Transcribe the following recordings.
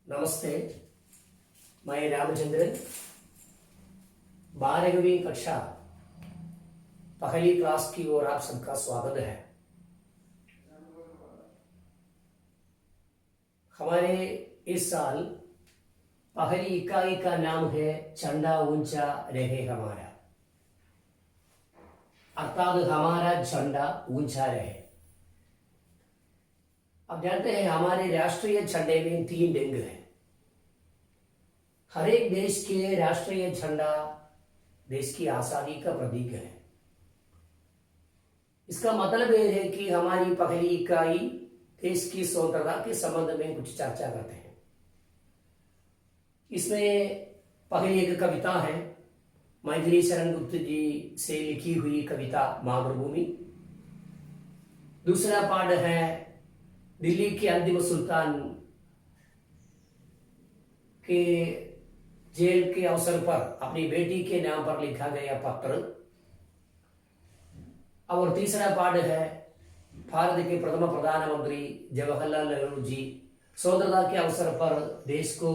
नमस्ते, मैं रामचंद्रन। 12वीं कक्षा पहली क्लास की ओर आप सबका स्वागत है। हमारे इस साल पहली इकाई का नाम है झंडा ऊंचा रहे हमारा, अर्थात हमारा झंडा ऊंचा रहे। अब जानते हैं हमारे राष्ट्रीय झंडे में 3 रंग हैं। हर एक देश के राष्ट्रीय झंडा देश की आजादी का प्रतीक है। इसका मतलब यह है कि हमारी पहली इकाई देश की स्वतंत्रता के संबंध में कुछ चर्चा करते हैं। इसमें पहली एक कविता है, मैथिली शरण गुप्त जी से लिखी हुई कविता मातृभूमि। दूसरा पाठ है दिल्ली के अंतिम सुल्तान के जेल के अवसर पर अपनी बेटी के नाम पर लिखा गया पत्र। और तीसरा पाठ है भारत के प्रथम प्रधानमंत्री जवाहरलाल नेहरू जी स्वतंत्रता के अवसर पर देश को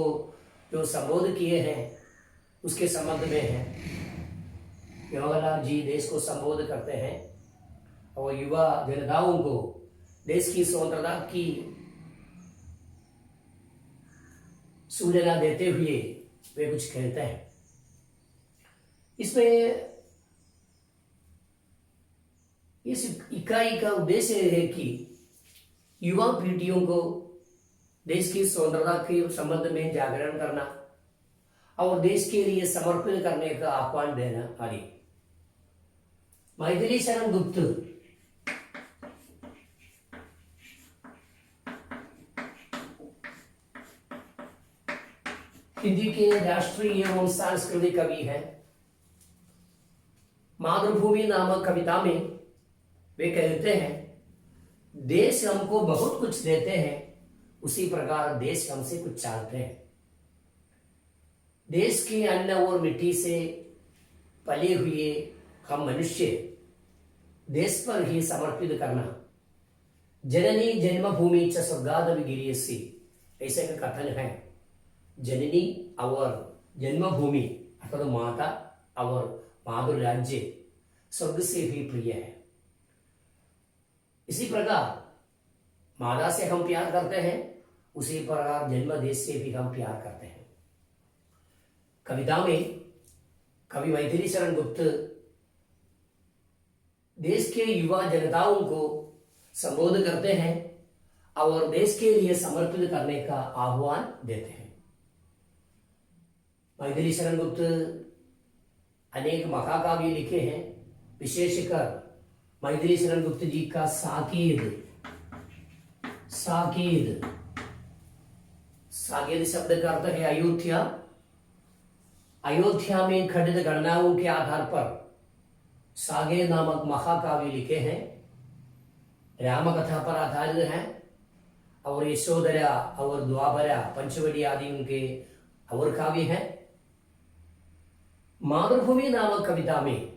जो संबोधित किए हैं उसके संबंध में है। जवाहरलाल जी देश को संबोधित करते हैं और युवा जनताओं को देश की स्वतंत्रता की सूचना देते हुए वे कुछ कहते हैं। इसमें इस इकाई का उद्देश्य है कि युवा पीढ़ियों को देश की स्वतंत्रता के संबंध में जागरण करना और देश के लिए समर्पित करने का आह्वान देना आदि। मैथिली शरण गुप्त हिंदी के राष्ट्रीय एवं सांस्कृतिक कवि हैं। मातृभूमि नामक कविता में वे कहते हैं, देश हमको बहुत कुछ देते हैं, उसी प्रकार देश हमसे कुछ चाहते हैं। देश के अन्न और मिट्टी से पले हुए हम मनुष्य देश पर ही समर्पित करना। जननी जन्मभूमि च स्वर्गादपि गिरियसी, ऐसे का कथन है। जननी और जन्मभूमि अर्थात माता और मातृ राज्य स्वर्ग से भी प्रिय है। इसी प्रकार माता से हम प्यार करते हैं, उसी प्रकार जन्म देश से भी हम प्यार करते हैं। कविता में कवि मैथिली शरण गुप्त देश के युवा जनताओं को संबोधित करते हैं और देश के लिए समर्पित करने का आह्वान देते हैं। मैथिली शरण गुप्त अनेक महाकाव्य लिखे हैं, विशेषकर मैथिली शरण गुप्त जी का साकेत शब्द का अर्थ है अयोध्या। अयोध्या में घटित घटनाओं के आधार पर साकेत नामक महाकाव्य लिखे हैं। राम कथा पर आधारित हैं और यशोधरा और द्वापरा पंचवटी आदि उनके और काव्य हैं। मातृभूमि नामक कविता में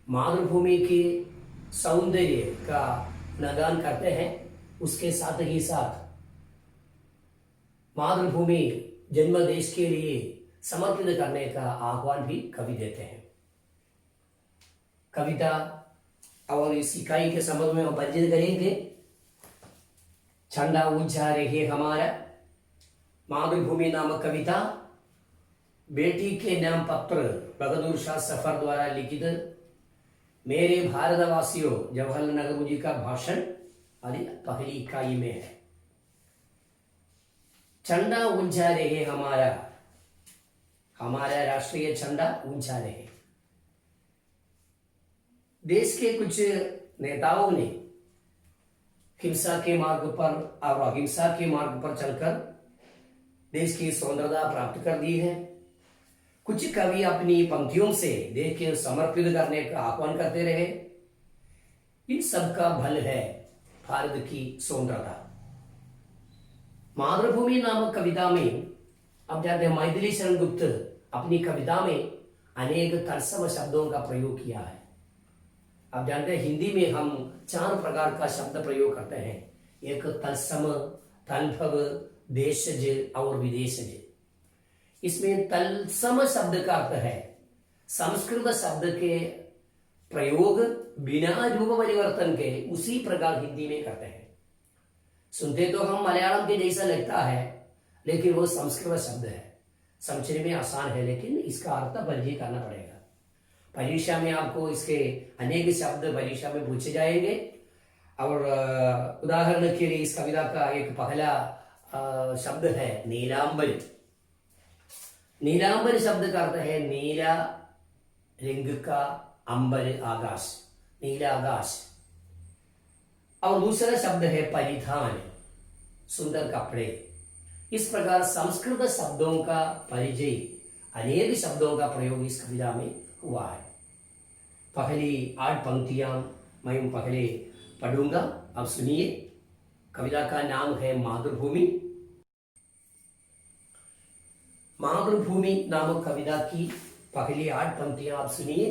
मातृभूमि के सौंदर्य का गुणगान करते हैं, उसके साथ ही साथ मातृभूमि जन्म देश के लिए समर्पित करने का आह्वान भी कवि देते हैं। कविता और इस इकाई के संबंध में हम परिचित करेंगे। झंडा ऊंचा रहे हमारा, मातृभूमि नामक कविता, बेटी के नाम पत्र बहादुर शाह सफर द्वारा लिखित, मेरे भारतवासियों जवाहरलाल नेहरू जी का भाषण आदि पहली इकाई में है। झंडा ऊंचा रहे हमारा, हमारा राष्ट्रीय झंडा ऊंचा रहे। देश के कुछ नेताओं ने हिंसा के मार्ग पर और अहिंसा के मार्ग पर चलकर देश की स्वतंत्रता प्राप्त कर दी है। कुछ कवि अपनी पंक्तियों से देश के समर्पित करने का आह्वान करते रहे। इन सब का फल है भारत की स्वतंत्रता। मातृभूमि नामक कविता में अब जानते हैं मैथिली शरण गुप्त अपनी कविता में अनेक तत्सम शब्दों का प्रयोग किया है। अब जानते हैं हिंदी में हम 4 प्रकार का शब्द प्रयोग करते हैं। एक तत्सम, तद्भव, देशज और विदेशज। इसमें तत्सम शब्द का अर्थ है संस्कृत शब्द के प्रयोग बिना रूप परिवर्तन के उसी प्रकार हिंदी में करते हैं। सुनते तो हम मलयालम के जैसा लगता है, लेकिन वो संस्कृत शब्द है, समझने में आसान है, लेकिन इसका अर्थ परिचय करना पड़ेगा। परीक्षा में आपको इसके अनेक शब्द परीक्षा में पूछे जाएंगे। और उदाहरण के लिए इस कविता का एक पहला शब्द है नीलांबर। नीलांबर शब्द का अर्थ है नीला रंग का अंबर, आकाश, नीला आकाश। और दूसरा शब्द है परिधान, सुंदर कपड़े। इस प्रकार संस्कृत शब्दों का परिचय, अनेक शब्दों का प्रयोग इस कविता में हुआ है। पहली 8 पंक्तियां मैं पहले पढ़ूंगा, अब सुनिए। कविता का नाम है मातृभूमि। मातृभूमि नामक कविता की पहली 8 पंक्तियां आप सुनिए।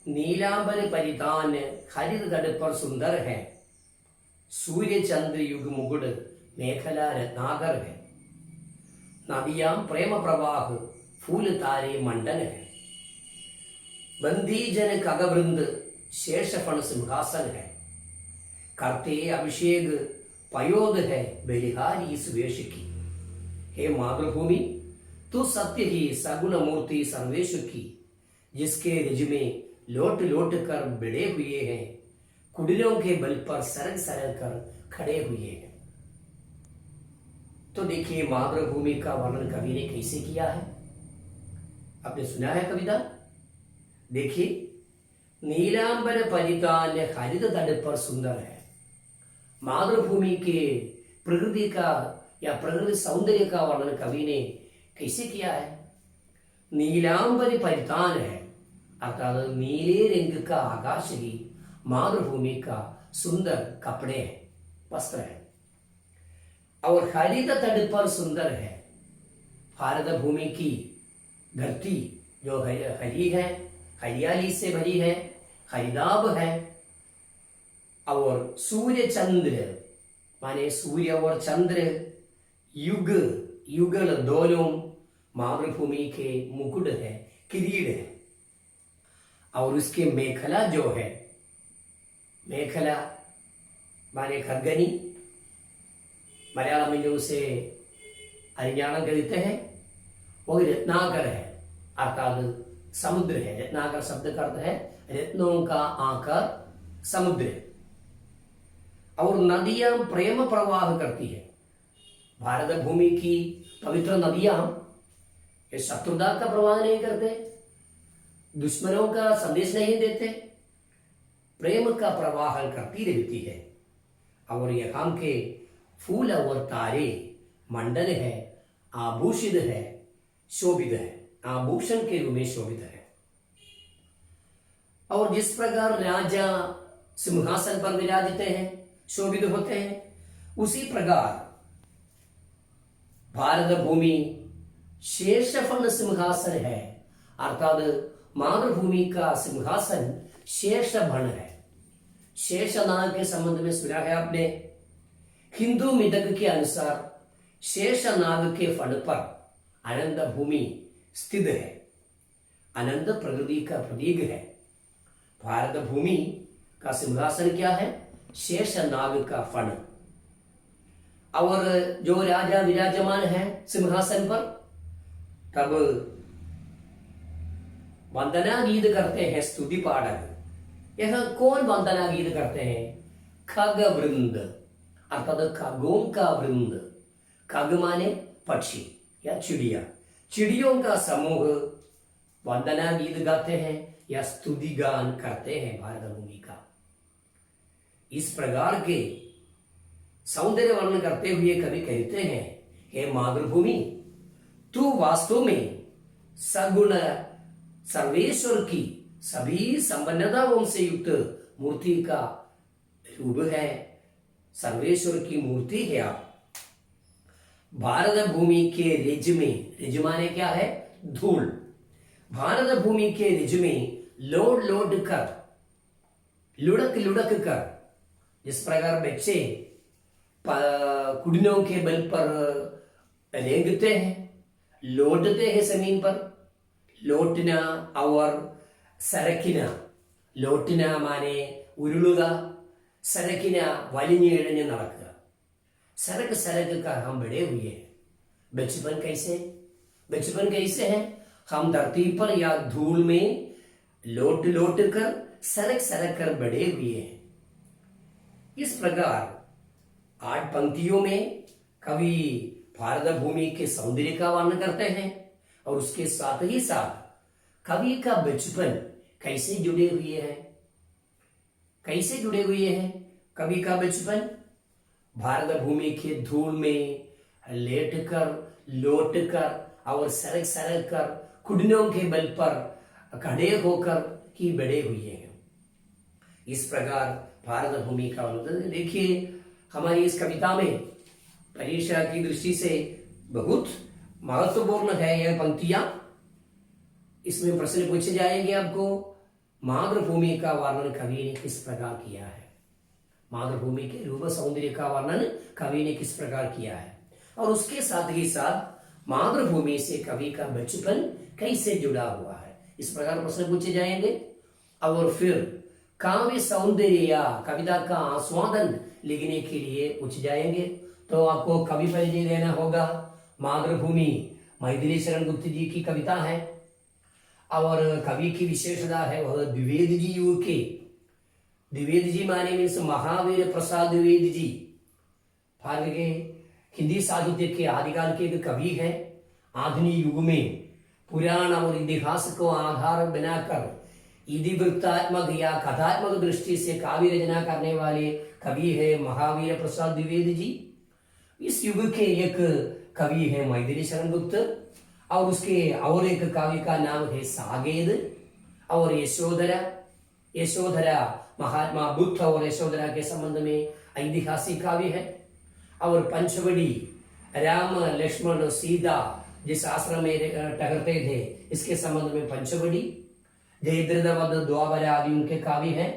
नीलांबर परिधान हरित तट पर सुंदर है, सूर्य चंद्र युग मुकुट मेखला रत्नाकर है, नदियां प्रेम प्रवाह फूल तारे मंडन है, बंदी जन खगवृंद शेष फण सिंहासन है, करते अभिषेक पयोद है बलिहारी इस वेश की। हे मातृभूमि तू सत्य ही सगुण मूर्ति सर्वेश की, जिसके रिज में लोट लोट कर बिड़े हुए हैं, कुड़िलों के बल पर सरक सरक कर खड़े हुए हैं। तो देखिए मातृभूमि का वर्णन कवि ने कैसे किया है। आपने सुना है कविता, देखिए। नीलांबर परिधान हरित तट पर सुंदर है। मातृभूमि के प्रकृति का या प्रकृति सौंदर्य का वर्णन कवि ने कैसे किया है। नीलांबर परिधान है, अर्थात नीले रंग का आकाश ही मातृभूमि का सुंदर कपड़े हैं, वस्त्र है। और हरित तट पर सुंदर है, भारत भूमि की धरती जो हरी है, हरियाली से भरी है, हरिदाब है। और सूर्य चंद्र माने सूर्य और चंद्र, युग युगल दोनों मातृभूमि के मुकुट है, किरीट है। और उसके मेखला जो है, मेखला माने खरगनी, मलयालम में जो उसे हरियाणा कहते हैं, वो रत्नाकर है, अर्थात समुद्र है। रत्नाकर शब्द का अर्थ है रत्नों का आकर, समुद्र। और नदियां प्रेम प्रवाह करती है। भारत भूमि की पवित्र नदियां ये शत्रुता का प्रवाह नहीं करते, दुश्मनों का संदेश नहीं देते, प्रेम का प्रवाह करती रहती है। और यहाँ के फूल और तारे मंडन है, आभूषित है, शोभित है, आभूषण के रूप में शोभित है। और जिस प्रकार राजा सिंहासन पर विराजते हैं, शोभित होते हैं, उसी प्रकार भारत भूमि शेषफण सिंहासन है, अर्थात मातृभूमि का सिंहासन शेषफण है। शेषनाग के संबंध में सुना है आपने। हिंदू मिथक के अनुसार शेषनाग के फण पर अनंत भूमि स्थित है, अनंत प्रकृति का प्रतीक है। भारत भूमि का सिंहासन क्या है? शेषनाग का फण। और जो राजा विराजमान है सिंहासन पर, तब वंदना गीत करते हैं स्तुति पाठक। यह कौन वंदना गीत करते हैं? खग वृंद, अर्थात खगों का वृंद। खग माने पक्षी या चिड़िया, चिड़ियों का समूह वंदना गीत गाते हैं या स्तुति गान करते हैं भारत भूमि का। इस प्रकार के सौंदर्य वर्णन करते हुए कवि कहते हैं, हे मातृभूमि, तू वास्तव में सगुण सर्वेश्वर की सभी संपन्नताओं से युक्त मूर्ति का रूप है, सर्वेश्वर की मूर्ति है आप। भारत भूमि के रिज में, रिज माने क्या है? धूल। भारत भूमि के रिज में लोड लोड कर, लुढ़क लुढ़क कर, जिस प्रकार बच्चे कुडनों के बल पर रेंगते हैं, लौटते हैं जमीन पर। लोटना और सरकिना, लोटना माने उരുളുക, सरकिന വലിഞ്ഞിഴഞ്ഞ് നടക്കുക। सरक सरक कर हम बड़े हुए हैं। बचपन कैसे? बचपन कैसे है? हम धरती पर या धूल में लोट लोट कर, सरक सरक कर बड़े हुए हैं। इस प्रकार 8 पंक्तियों में कवि भारत भूमि के सौंदर्य का वर्णन करते हैं और उसके साथ ही साथ कवि का बचपन कैसे जुड़े हुए हैं। कैसे जुड़े हुए हैं कवि का बचपन? भारत भूमि के धूल में लेट कर, लौट कर और सरक सरक कर, कुडनों के बल पर खड़े होकर ही बड़े हुए हैं। इस प्रकार भारत भूमि का वर्णन देखिए। हमारी इस कविता में परीक्षा की दृष्टि से बहुत महत्वपूर्ण है यह पंक्तियां। इसमें प्रश्न पूछे जाएंगे आपको, मातृभूमि का वर्णन कवि ने किस प्रकार किया है। मातृभूमि के रूप सौंदर्य का वर्णन कवि ने किस प्रकार किया है, और उसके साथ ही साथ मातृभूमि से कवि का बचपन कैसे जुड़ा हुआ है, इस प्रकार प्रश्न पूछे जाएंगे। और फिर काव्य सौंदर्य या कविता का आस्वादन लिखने के लिए पूछ जाएंगे। तो आपको कवि परिचय देना होगा। मातृभूमि मैथिली शरण गुप्त जी की कविता है और कवि की विशेषता है वह द्विवेदी जी युग के। द्विवेदी जी माने मीन्स महावीर प्रसाद द्विवेदी जी भारत के हिंदी साहित्य के आदिकाल के एक कवि है। आधुनिक युग में पुराण और इतिहास को आधार बनाकर इतिवृत्तात्मक या कथात्मक दृष्टि से काव्य रचना करने वाले कवि है महावीर प्रसाद द्विवेदी जी। इस युग के एक कवि है मैथिली शरण गुप्त और उसके और एक कवि का नाम है साकेत और यशोधरा। यशोधरा महात्मा बुद्ध और यशोधरा के संबंध में ऐतिहासिक काव्य है। और पंचवटी राम लक्ष्मण सीता जिस आश्रम में ठहरते थे इसके संबंध में पंचवटी, जयद्रथ द्वापर आदि उनके काव्य हैं।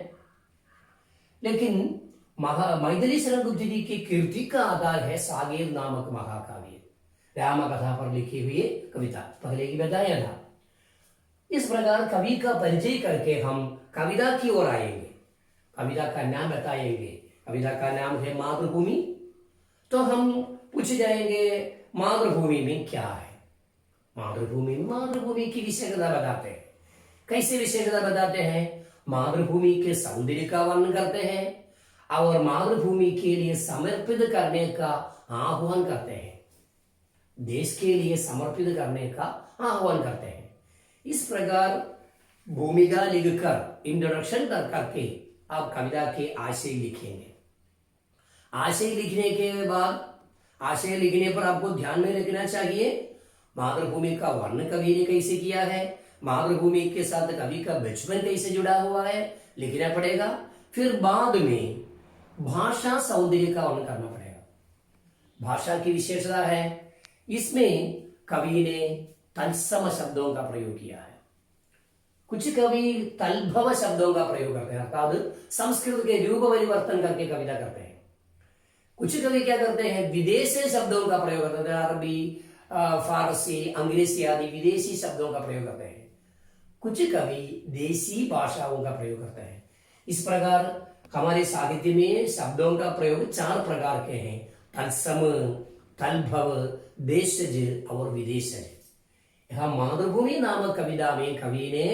लेकिन मैथिली शरण गुप्त जी की कीर्ति का आधार है साकेत नामक महाकाव्य, राम कथा पर लिखी हुई कविता, पहले ही बताया था। इस प्रकार कवि का परिचय करके हम कविता की ओर आएंगे। कविता का नाम बताएंगे। कविता का नाम है मातृभूमि। तो हम पूछ जाएंगे मातृभूमि में क्या है। मातृभूमि की विशेषता बताते हैं। कैसे विशेषता बताते हैं? मातृभूमि के सौंदर्य का वर्णन करते हैं और मातृभूमि के लिए समर्पित करने का आह्वान करते हैं। देश के लिए समर्पित करने का आह्वान करते हैं। इस प्रकार भूमिका लिखकर इंट्रोडक्शन करके आप कविता के आशय लिखेंगे। आशय लिखने के बाद, आशय लिखने पर आपको ध्यान में रखना चाहिए मातृभूमि का वर्णन कवि ने कैसे किया है, मातृभूमि के साथ कवि का बचपन कैसे जुड़ा हुआ है, लिखना पड़ेगा। फिर बाद में भाषा सौंदर्य का वर्णन करना पड़ेगा। भाषा की विशेषता है, इसमें कवि ने तत्सम शब्दों का प्रयोग किया है। कुछ कवि तलभव शब्दों का प्रयोग करते हैं, अर्थात संस्कृत के रूप परिवर्तन करके कविता करते हैं। कुछ कवि क्या करते हैं, विदेशी शब्दों का प्रयोग करते हैं, अरबी, फारसी, अंग्रेजी आदि विदेशी शब्दों का प्रयोग करते हैं। कुछ कवि देसी भाषाओं का प्रयोग करते हैं। इस प्रकार हमारे साहित्य में शब्दों का प्रयोग 4 प्रकार के हैं, तत्सम, तलभव, देशज और विदेशज। यहाँ मातृभूमि नामक कविता में कवि ने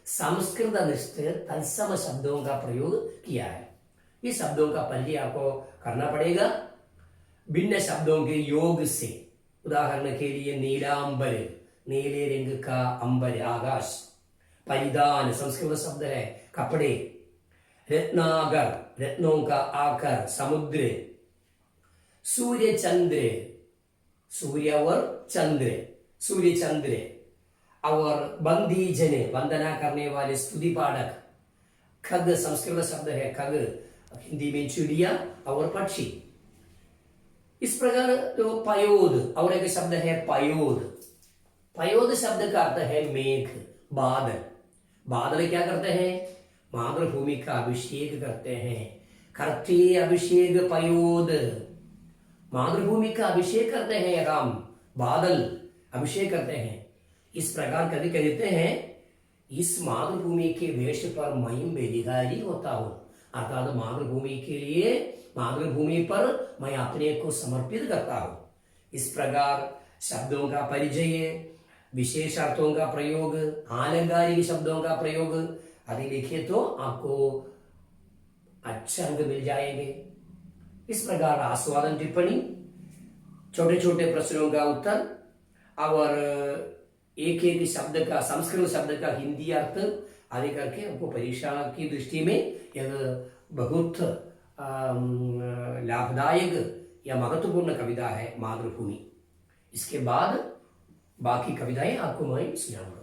संस्कृत निष्ठ तत्सम शब्दों का प्रयोग किया है। इस शब्दों का परिचय आपको करना पड़ेगा भिन्न शब्दों के योग से। उदाहरण के लिए नीलांबर, नीले रंग का अंबर आकाश। परिधान संस्कृत शब्द है कपड़े। रत्नागर, रत्नों का आकर समुद्र। सूर्य चंद्र, सूर्य और चंद्र, सूर्य चंद्र। और बंदी जन, वंदना करने वाले स्तुति पाठक। खग संस्कृत शब्द है खग, हिंदी में चिड़िया और पक्षी। इस प्रकार तो पयोद और एक शब्द है पयोद। पयोद शब्द का अर्थ है मेघ, बादल। बादल क्या करते हैं? मातृभूमि का अभिषेक करते हैं। करते अभिषेक पयोद। मातृभूमि का अभिषेक करते हैं हम, बादल अभिषेक करते हैं। इस प्रकार कवि कहते हैं इस मातृभूमि के वेश पर मैं बेलिहारी होता हूं, अर्थात मातृभूमि के लिए, मातृभूमि पर मैं अपने को समर्पित करता हूं। इस प्रकार शब्दों का परिचय, विशेषार्थों का प्रयोग, आलंकारिक शब्दों का प्रयोग आदि लिखे तो आपको अच्छे अंक मिल जाएंगे। इस प्रकार आस्वादन टिप्पणी, छोटे छोटे प्रश्नों का उत्तर और एक एक शब्द का, संस्कृत शब्द का हिंदी अर्थ आदि करके आपको परीक्षा की दृष्टि में यह बहुत लाभदायक या महत्वपूर्ण कविता है मातृभूमि। इसके बाद बाकी कविताएं आपको मैं सुनाऊंगा।